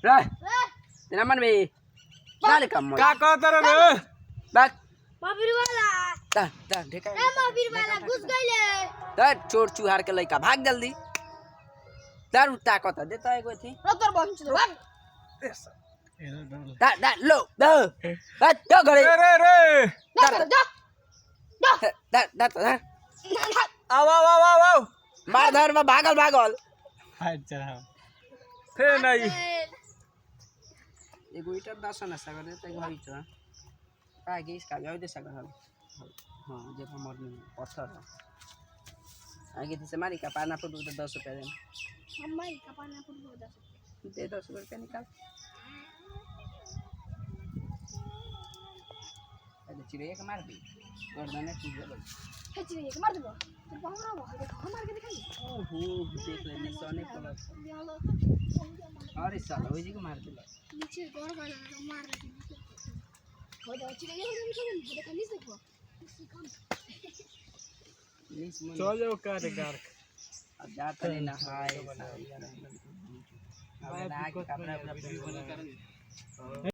रे तेरा मन में डाल कम का कहत रे बात महावीर वाला ता ढेका ए महावीर वाला घुस गइले ता चोर चुहार के लइका भाग जल्दी दारू ताकत देता एगो थी रतर बंच भाग दा लो दा दा गरे रे जा दा आओ मार धर में भागल अच्छा फिर नहीं एगो इटर दर्शन सगर देता एगो हई छ का के इसका जाओ दे सगर हां जे हमर में पत्थर आगे से मारी का पाना फुट तो 10 रुपया दे हमारी का पाना फुट 10 दे 10 रुपया निकाल अरे चिड़िया के मार दी गर्दन टूट गई खिचड़ी के मार दो फिर पाहुना वो देखो मार के दिखाई ओहो देख लेने सोने प्लस अरे साला ओजी को मार दिला नीचे गौर कर मार दे हो जाओ चिड़िया के देखो नीचे देखो चल जाओ कार अब जाता नहीं नहाए अब ना के कपड़ा